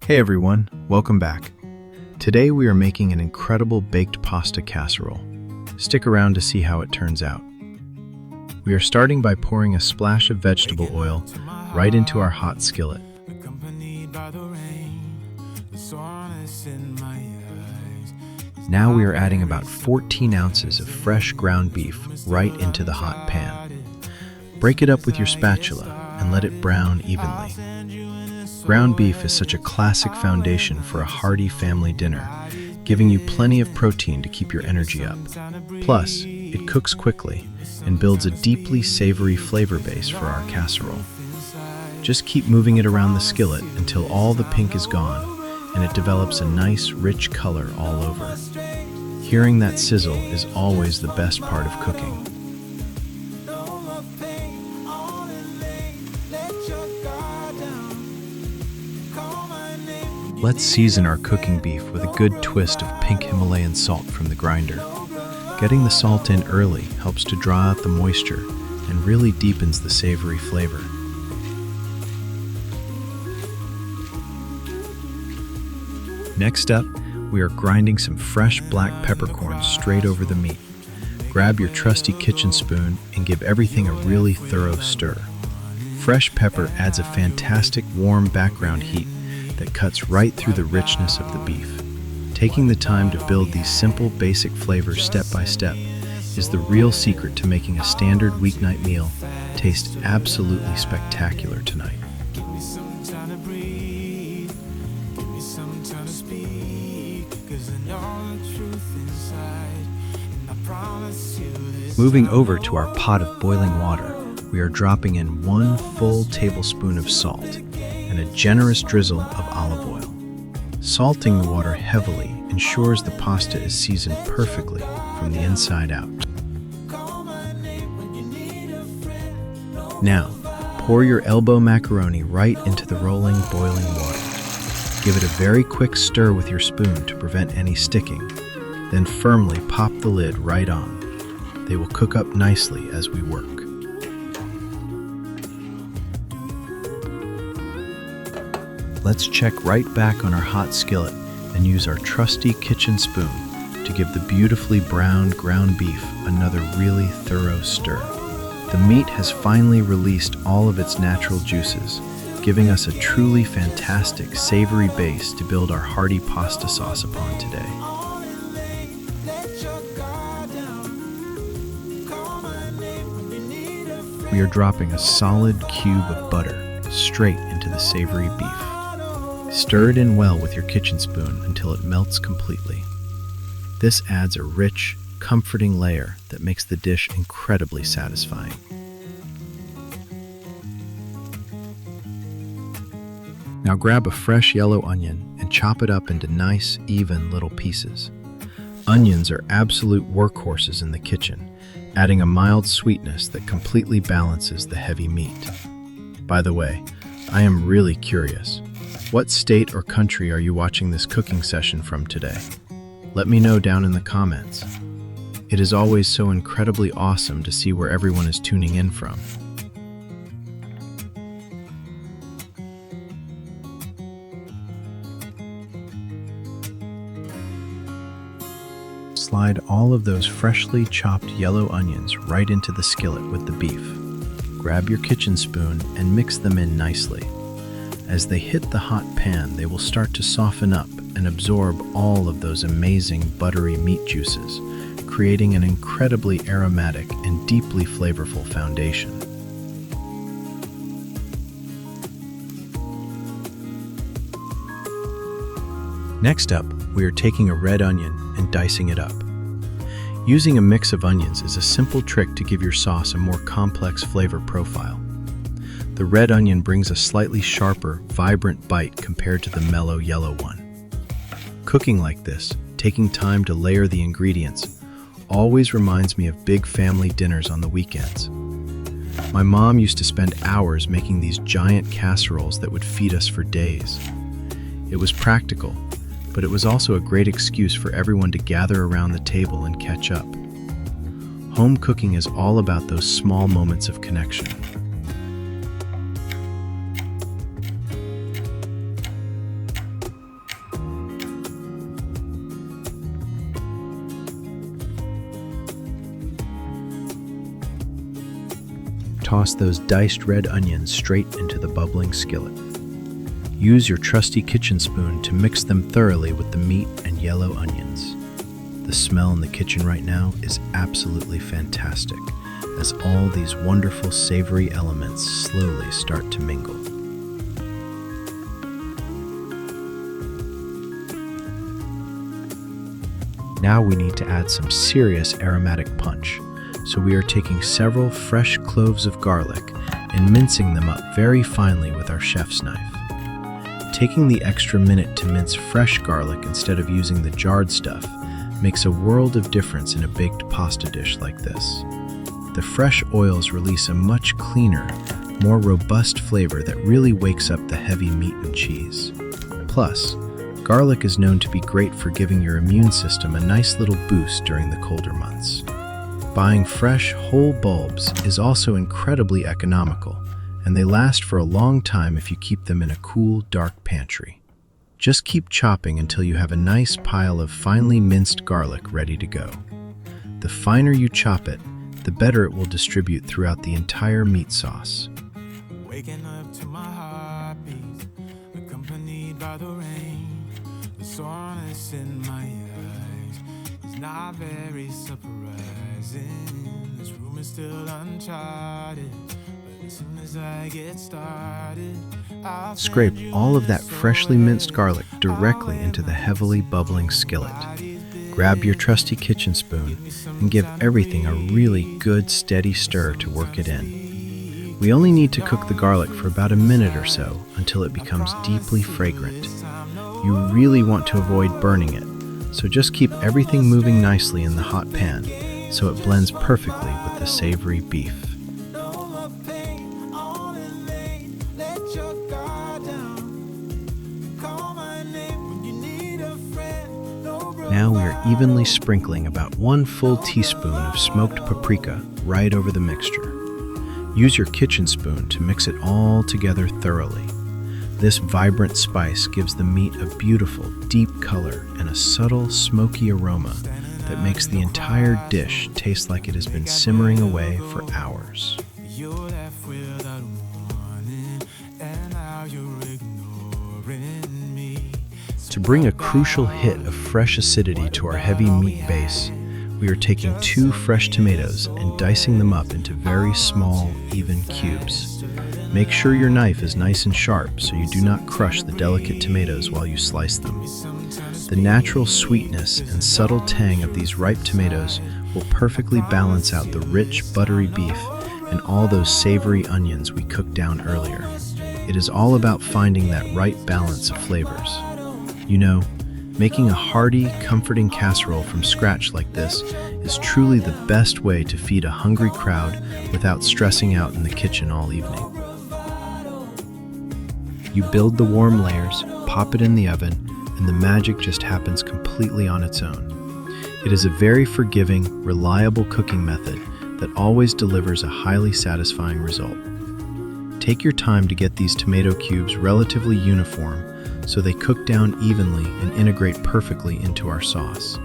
Hey everyone, welcome back. Today we are making an incredible baked pasta casserole. Stick around to see how it turns out. We are starting by pouring a splash of vegetable oil right into our hot skillet. Now we are adding about 14 ounces of fresh ground beef right into the hot pan. Break it up with your spatula and let it brown evenly. Ground beef is such a classic foundation for a hearty family dinner, giving you plenty of protein to keep your energy up. Plus, it cooks quickly and builds a deeply savory flavor base for our casserole. Just keep moving it around the skillet until all the pink is gone and it develops a nice, rich color all over. Hearing that sizzle is always the best part of cooking. Let's season our cooking beef with a good twist of pink Himalayan salt from the grinder. Getting the salt in early helps to draw out the moisture and really deepens the savory flavor. Next up, we are grinding some fresh black peppercorns straight over the meat. Grab your trusty kitchen spoon and give everything a really thorough stir. Fresh pepper adds a fantastic warm background heat that cuts right through the richness of the beef. Taking the time to build these simple, basic flavors step by step is the real secret to making a standard weeknight meal taste absolutely spectacular tonight. Moving over to our pot of boiling water, we are dropping in 1 full tablespoon of salt and a generous drizzle of olive oil. Salting the water heavily ensures the pasta is seasoned perfectly from the inside out. Now, pour your elbow macaroni right into the rolling, boiling water. Give it a very quick stir with your spoon to prevent any sticking, then firmly pop the lid right on. They will cook up nicely as we work. Let's check right back on our hot skillet and use our trusty kitchen spoon to give the beautifully browned ground beef another really thorough stir. The meat has finally released all of its natural juices, giving us a truly fantastic savory base to build our hearty pasta sauce upon today. We are dropping a solid cube of butter straight into the savory beef. Stir it in well with your kitchen spoon until it melts completely. This adds a rich, comforting layer that makes the dish incredibly satisfying. Now grab a fresh yellow onion and chop it up into nice, even little pieces. Onions are absolute workhorses in the kitchen, adding a mild sweetness that completely balances the heavy meat. By the way, I am really curious. What state or country are you watching this cooking session from today? Let me know down in the comments. It is always so incredibly awesome to see where everyone is tuning in from. Slide all of those freshly chopped yellow onions right into the skillet with the beef. Grab your kitchen spoon and mix them in nicely. As they hit the hot pan, they will start to soften up and absorb all of those amazing buttery meat juices, creating an incredibly aromatic and deeply flavorful foundation. Next up, we are taking a red onion and dicing it up. Using a mix of onions is a simple trick to give your sauce a more complex flavor profile. The red onion brings a slightly sharper, vibrant bite compared to the mellow yellow one. Cooking like this, taking time to layer the ingredients, always reminds me of big family dinners on the weekends. My mom used to spend hours making these giant casseroles that would feed us for days. It was practical, but it was also a great excuse for everyone to gather around the table and catch up. Home cooking is all about those small moments of connection. Toss those diced red onions straight into the bubbling skillet. Use your trusty kitchen spoon to mix them thoroughly with the meat and yellow onions. The smell in the kitchen right now is absolutely fantastic, as all these wonderful savory elements slowly start to mingle. Now we need to add some serious aromatic punch, so we are taking several fresh cloves of garlic and mincing them up very finely with our chef's knife. Taking the extra minute to mince fresh garlic instead of using the jarred stuff makes a world of difference in a baked pasta dish like this. The fresh oils release a much cleaner, more robust flavor that really wakes up the heavy meat and cheese. Plus, garlic is known to be great for giving your immune system a nice little boost during the colder months. Buying fresh, whole bulbs is also incredibly economical, and they last for a long time if you keep them in a cool, dark pantry. Just keep chopping until you have a nice pile of finely minced garlic ready to go. The finer you chop it, the better it will distribute throughout the entire meat sauce. Waking up to my heartbeat, accompanied by the rain. The soreness in my eyes is not very surprising. This room is still uncharted, but as soon as I get started, Scrape all of that freshly minced garlic directly into the heavily bubbling skillet. Grab your trusty kitchen spoon and give everything a really good steady stir to work it in. We only need to cook the garlic for about a minute or so until it becomes deeply fragrant. You really want to avoid burning it, so just keep everything moving nicely in the hot pan so it blends perfectly with the savory beef. Now we are evenly sprinkling about 1 full teaspoon of smoked paprika right over the mixture. Use your kitchen spoon to mix it all together thoroughly. This vibrant spice gives the meat a beautiful, deep color and a subtle, smoky aroma that makes the entire dish taste like it has been simmering away for hours. you're left without warning, and now you're ignoring me. To bring a crucial hit of fresh acidity to our heavy meat base, we are taking 2 fresh tomatoes and dicing them up into very small, even cubes. Make sure your knife is nice and sharp so you do not crush the delicate tomatoes while you slice them. The natural sweetness and subtle tang of these ripe tomatoes will perfectly balance out the rich, buttery beef and all those savory onions we cooked down earlier. It is all about finding that right balance of flavors. You know, making a hearty, comforting casserole from scratch like this is truly the best way to feed a hungry crowd without stressing out in the kitchen all evening. You build the warm layers, pop it in the oven, and the magic just happens completely on its own. It is a very forgiving, reliable cooking method that always delivers a highly satisfying result. Take your time to get these tomato cubes relatively uniform so they cook down evenly and integrate perfectly into our sauce.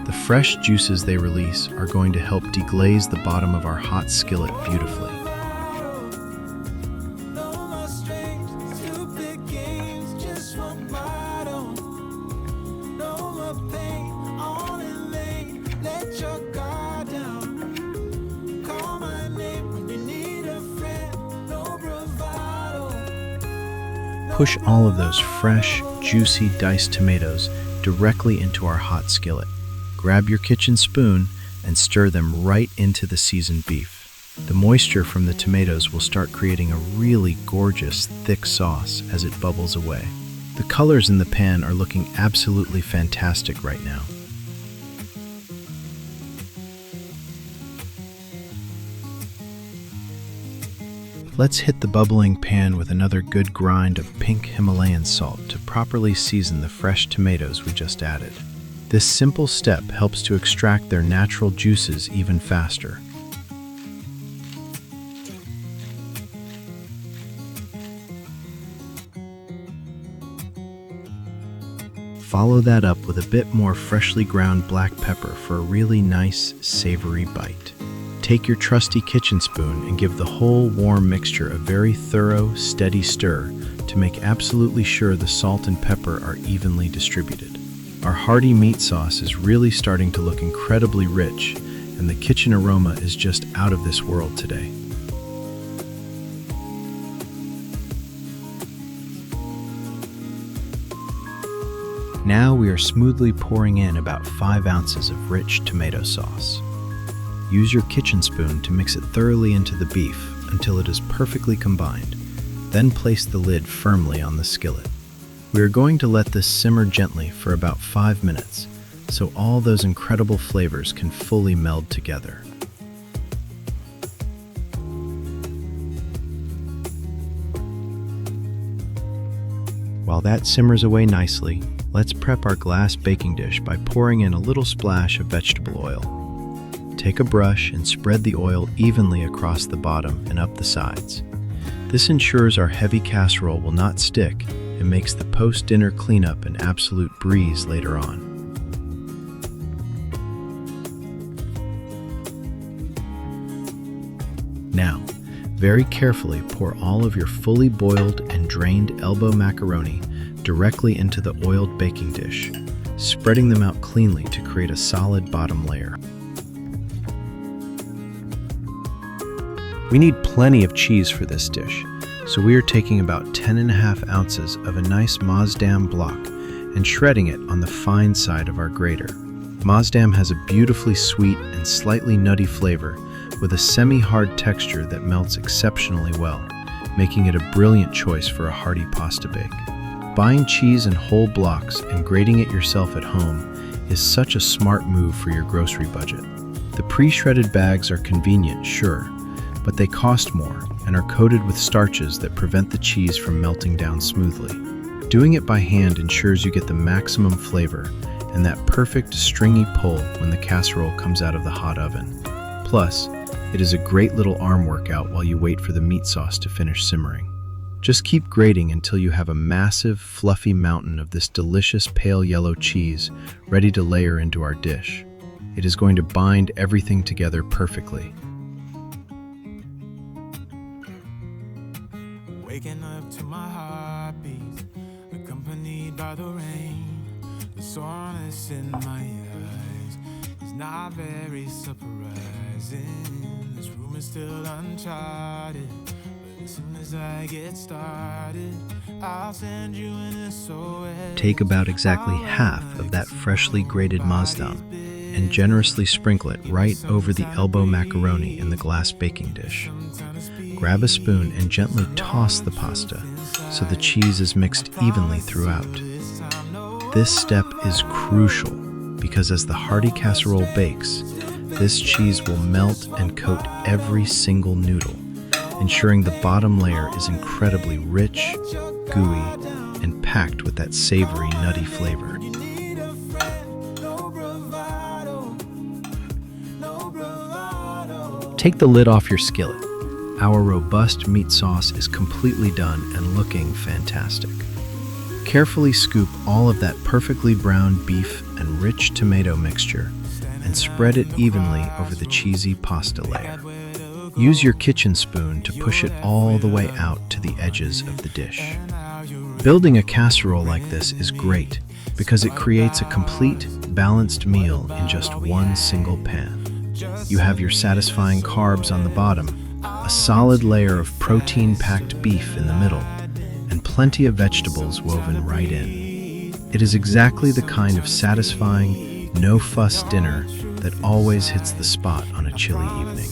The fresh juices they release are going to help deglaze the bottom of our hot skillet beautifully. Push all of those fresh, juicy, diced tomatoes directly into our hot skillet. Grab your kitchen spoon and stir them right into the seasoned beef. The moisture from the tomatoes will start creating a really gorgeous, thick sauce as it bubbles away. The colors in the pan are looking absolutely fantastic right now. Let's hit the bubbling pan with another good grind of pink Himalayan salt to properly season the fresh tomatoes we just added. This simple step helps to extract their natural juices even faster. Follow that up with a bit more freshly ground black pepper for a really nice, savory bite. Take your trusty kitchen spoon and give the whole warm mixture a very thorough, steady stir to make absolutely sure the salt and pepper are evenly distributed. Our hearty meat sauce is really starting to look incredibly rich, and the kitchen aroma is just out of this world today. Now we are smoothly pouring in about 5 ounces of rich tomato sauce. Use your kitchen spoon to mix it thoroughly into the beef until it is perfectly combined. Then place the lid firmly on the skillet. We are going to let this simmer gently for about 5 minutes, so all those incredible flavors can fully meld together. While that simmers away nicely, let's prep our glass baking dish by pouring in a little splash of vegetable oil. Take a brush and spread the oil evenly across the bottom and up the sides. This ensures our heavy casserole will not stick and makes the post-dinner cleanup an absolute breeze later on. Now, very carefully pour all of your fully boiled and drained elbow macaroni directly into the oiled baking dish, spreading them out cleanly to create a solid bottom layer. We need plenty of cheese for this dish, so we are taking about 10.5 ounces of a nice Maasdam block and shredding it on the fine side of our grater. Maasdam has a beautifully sweet and slightly nutty flavor with a semi-hard texture that melts exceptionally well, making it a brilliant choice for a hearty pasta bake. Buying cheese in whole blocks and grating it yourself at home is such a smart move for your grocery budget. The pre-shredded bags are convenient, sure, but they cost more and are coated with starches that prevent the cheese from melting down smoothly. Doing it by hand ensures you get the maximum flavor and that perfect stringy pull when the casserole comes out of the hot oven. Plus, it is a great little arm workout while you wait for the meat sauce to finish simmering. Just keep grating until you have a massive, fluffy mountain of this delicious pale yellow cheese ready to layer into our dish. It is going to bind everything together perfectly. Waking up to my heartbeats, accompanied by the rain. The soreness in my eyes is not very surprising. This room is still uncharted, but as soon as I get started, I'll send you an SOS. Take about exactly half of that freshly grated Maasdam and generously sprinkle it right over the elbow macaroni in the glass baking dish. Grab a spoon and gently toss the pasta so the cheese is mixed evenly throughout. This step is crucial because as the hearty casserole bakes, this cheese will melt and coat every single noodle, ensuring the bottom layer is incredibly rich, gooey, and packed with that savory, nutty flavor. Take the lid off your skillet. Our robust meat sauce is completely done and looking fantastic. Carefully scoop all of that perfectly browned beef and rich tomato mixture and spread it evenly over the cheesy pasta layer. Use your kitchen spoon to push it all the way out to the edges of the dish. Building a casserole like this is great because it creates a complete, balanced meal in just one single pan. You have your satisfying carbs on the bottom, a solid layer of protein-packed beef in the middle, and plenty of vegetables woven right in. It is exactly the kind of satisfying, no-fuss dinner that always hits the spot on a chilly evening.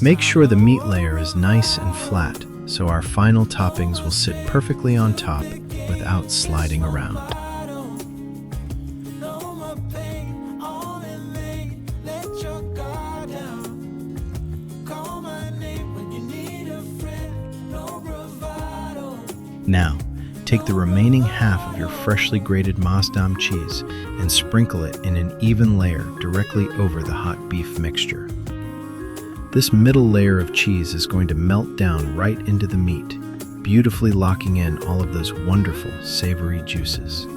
Make sure the meat layer is nice and flat so our final toppings will sit perfectly on top without sliding around. Now, take the remaining half of your freshly grated Maasdam cheese and sprinkle it in an even layer directly over the hot beef mixture. This middle layer of cheese is going to melt down right into the meat, beautifully locking in all of those wonderful, savory juices.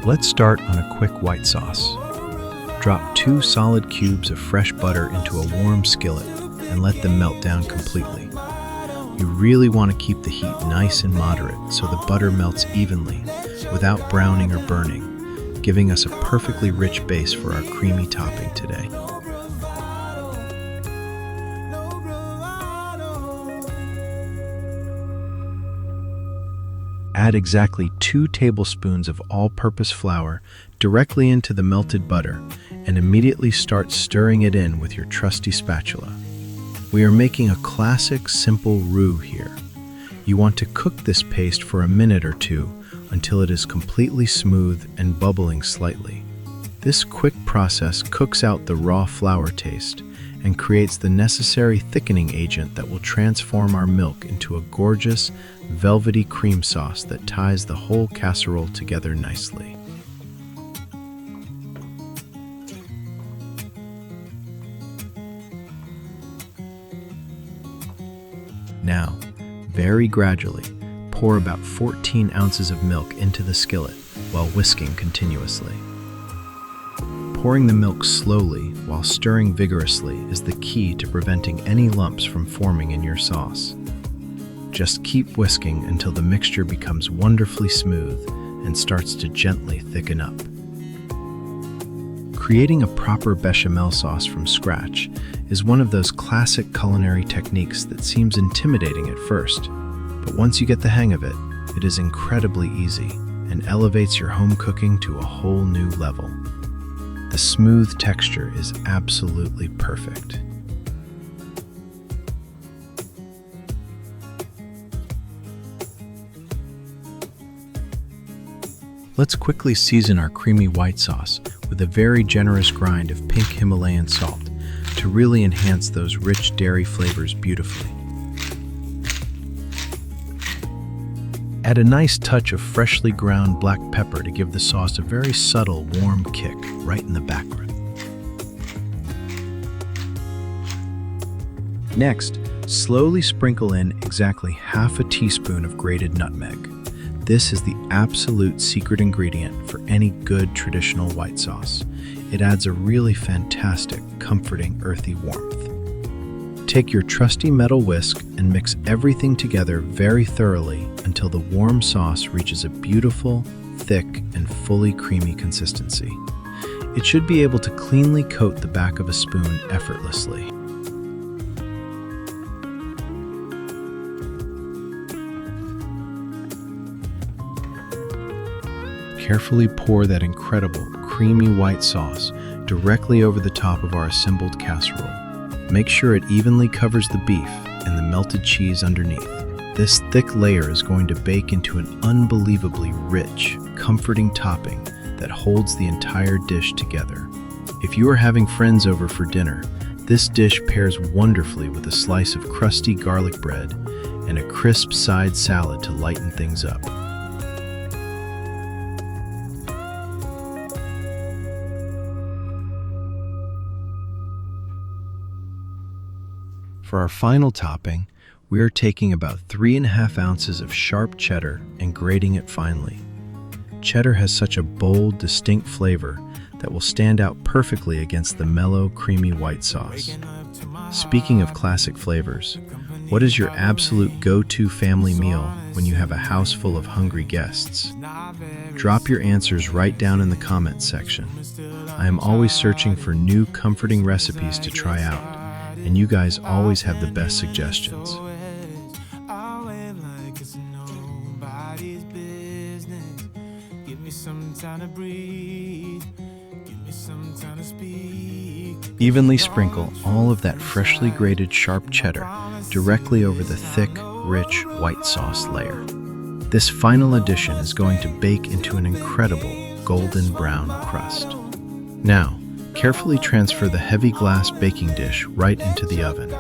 Let's start on a quick white sauce. Drop 2 solid cubes of fresh butter into a warm skillet and let them melt down completely. You really want to keep the heat nice and moderate so the butter melts evenly without browning or burning, giving us a perfectly rich base for our creamy topping today. Add exactly 2 tablespoons of all-purpose flour directly into the melted butter and immediately start stirring it in with your trusty spatula. We are making a classic simple roux here. You want to cook this paste for a minute or two until it is completely smooth and bubbling slightly. This quick process cooks out the raw flour taste and creates the necessary thickening agent that will transform our milk into a gorgeous, velvety cream sauce that ties the whole casserole together nicely. Now, very gradually, pour about 14 ounces of milk into the skillet while whisking continuously. Pouring the milk slowly while stirring vigorously is the key to preventing any lumps from forming in your sauce. Just keep whisking until the mixture becomes wonderfully smooth and starts to gently thicken up. Creating a proper bechamel sauce from scratch is one of those classic culinary techniques that seems intimidating at first, but once you get the hang of it, it is incredibly easy and elevates your home cooking to a whole new level. The smooth texture is absolutely perfect. Let's quickly season our creamy white sauce with a very generous grind of pink Himalayan salt to really enhance those rich dairy flavors beautifully. Add a nice touch of freshly ground black pepper to give the sauce a very subtle, warm kick right in the background. Next, slowly sprinkle in exactly half a teaspoon of grated nutmeg. This is the absolute secret ingredient for any good traditional white sauce. It adds a really fantastic, comforting, earthy warmth. Take your trusty metal whisk and mix everything together very thoroughly until the warm sauce reaches a beautiful, thick, and fully creamy consistency. It should be able to cleanly coat the back of a spoon effortlessly. Carefully pour that incredible, creamy white sauce directly over the top of our assembled casserole. Make sure it evenly covers the beef and the melted cheese underneath. This thick layer is going to bake into an unbelievably rich, comforting topping that holds the entire dish together. If you are having friends over for dinner, this dish pairs wonderfully with a slice of crusty garlic bread and a crisp side salad to lighten things up. For our final topping, we are taking about 3.5 ounces of sharp cheddar and grating it finely. Cheddar has such a bold, distinct flavor that will stand out perfectly against the mellow, creamy white sauce. Speaking of classic flavors, what is your absolute go-to family meal when you have a house full of hungry guests? Drop your answers right down in the comments section. I am always searching for new, comforting recipes to try out, and you guys always have the best suggestions. Evenly sprinkle all of that freshly grated sharp cheddar directly over the thick, rich white sauce layer. This final addition is going to bake into an incredible golden brown crust. Now, carefully transfer the heavy glass baking dish right into the oven.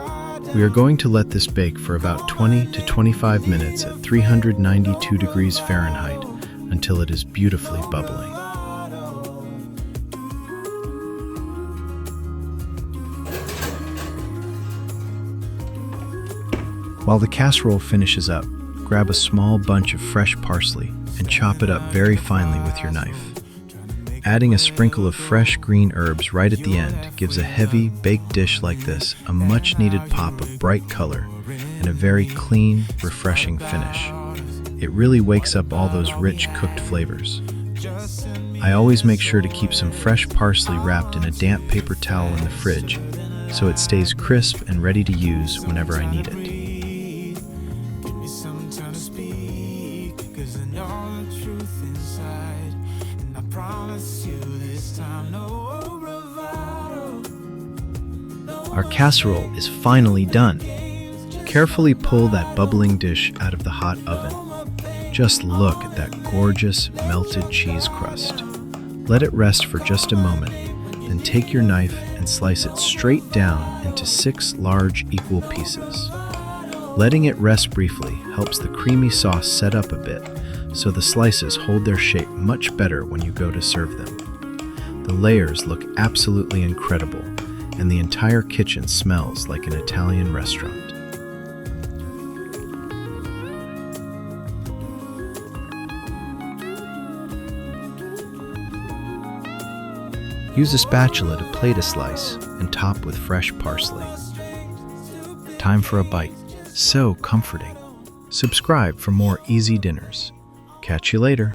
We are going to let this bake for about 20 to 25 minutes at 392 degrees Fahrenheit until it is beautifully bubbling. While the casserole finishes up, grab a small bunch of fresh parsley and chop it up very finely with your knife. Adding a sprinkle of fresh green herbs right at the end gives a heavy, baked dish like this a much-needed pop of bright color and a very clean, refreshing finish. It really wakes up all those rich, cooked flavors. I always make sure to keep some fresh parsley wrapped in a damp paper towel in the fridge so it stays crisp and ready to use whenever I need it. Give me some time to speak, 'cause I know the truth inside, and I promise you this time no bravado. Our casserole is finally done. Carefully pull that bubbling dish out of the hot oven. Just look at that gorgeous melted cheese crust. Let it rest for just a moment, then take your knife and slice it straight down into 6 large equal pieces. Letting it rest briefly helps the creamy sauce set up a bit, so the slices hold their shape much better when you go to serve them. The layers look absolutely incredible, and the entire kitchen smells like an Italian restaurant. Use a spatula to plate a slice and top with fresh parsley. Time for a bite. So comforting. Subscribe for more easy dinners. Catch you later.